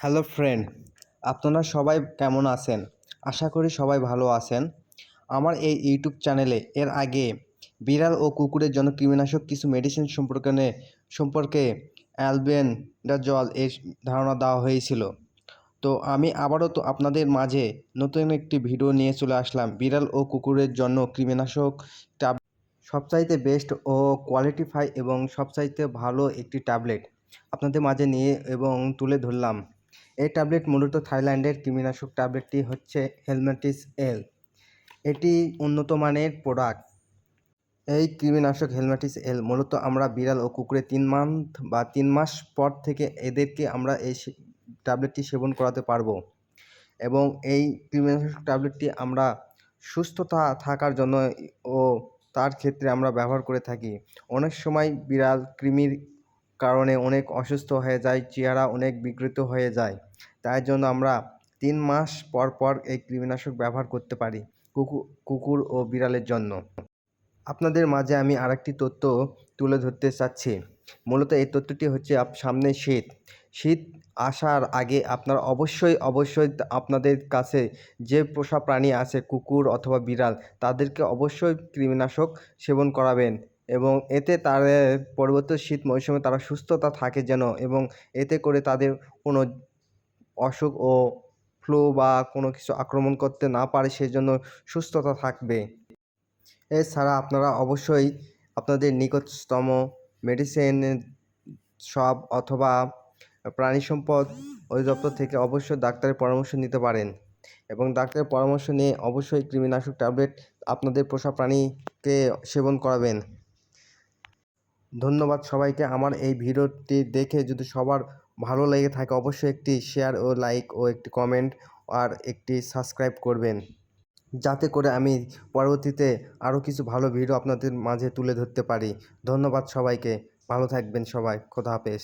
Hello friend, আপনারা সবাই কেমন আছেন? আশা করি সবাই ভালো আছেন। আমার এই ইউটিউব চ্যানেলে এর আগে বিড়াল ও কুকুরের জন্য কৃমিনাশক কিছু মেডিসিন সম্পর্কে অ্যালবেন্ডাজল এর ধারণা দেওয়া হয়েছিল। তো আমি আবারও আপনাদের মাঝে নতুন একটি ভিডিও নিয়ে চলে আসলাম। বিড়াল ও কুকুরের জন্য কৃমিনাশক সবচাইতে বেস্ট ও কোয়ালিটিফাই এবং সবচাইতে ভালো একটি ট্যাবলেট আপনাদের মাঝে নিয়ে এবং তুলে ধরলাম। এই ট্যাবলেট মূলত থাইল্যান্ডের কৃমিনাশক ট্যাবলেটটি হচ্ছে হেলম্যাটিস এল। এটি উন্নত মানের প্রোডাক্ট। এই কৃমিনাশক হেলম্যাটিস এল মূলত আমরা বিড়াল ও কুকুরে 3 মান্থ বা 3 মাস পর থেকে এদেরকে আমরা এই ট্যাবলেটটি সেবন করাতে পারবো। এবং এই কৃমিনাশক ট্যাবলেটটি আমরা সুস্থতা থাকার জন্য ও তার ক্ষেত্রে আমরা ব্যবহার করে থাকি। অনেক সময় বিড়াল কৃমির কারণে অনেক অসুস্থ হয়ে যায়, চেহারা অনেক বিকৃত হয়ে যায়। তাই জন্য আমরা 3 মাস পর পর এই কৃমিনাশক ব্যবহার করতে পারি কুকুর ও বিড়ালের জন্য। আপনাদের মাঝে আমি আরেকটি তথ্য তুলে ধরতে চাচ্ছি। মূলত এই তথ্যটি হচ্ছে সামনে শীত আসার আগে আপনারা অবশ্যই আপনাদের কাছে যে পোষা প্রাণী আছে কুকুর অথবা বিড়াল, তাদেরকে অবশ্যই কৃমিনাশক সেবন করাবেন এবং এতে তাদের পরবর্তী শীত মৌসুমে তারা সুস্থতা থাকে যেন, এবং এতে করে তাদের কোনো অসুখ ও ফ্লু বা কোনো কিছু আক্রমণ করতে না পারে, সেজন্য সুস্থতা থাকবে। এছাড়া আপনারা অবশ্যই আপনাদের নিকটতম মেডিসিন শপ অথবা প্রাণী সম্পদ অধিদপ্তর থেকে অবশ্যই ডাক্তারের পরামর্শ নিতে পারেন এবং ডাক্তারের পরামর্শ নিয়ে অবশ্যই কৃমিনাশক ট্যাবলেট আপনাদের পোষা প্রাণীকে সেবন করাবেন। ধন্যবাদ সবাইকে। আমার এই ভিডিওটি দেখে যদি সবার ভালো লেগে থাকে অবশ্যই একটি শেয়ার ও লাইক ও একটি কমেন্ট আর একটি সাবস্ক্রাইব করবেন, যাতে করে আমি পরবর্তীতে আরও কিছু ভালো ভিডিও আপনাদের মাঝে তুলে ধরতে পারি। ধন্যবাদ সবাইকে। ভালো থাকবেন সবাই। খোদা হাফেজ।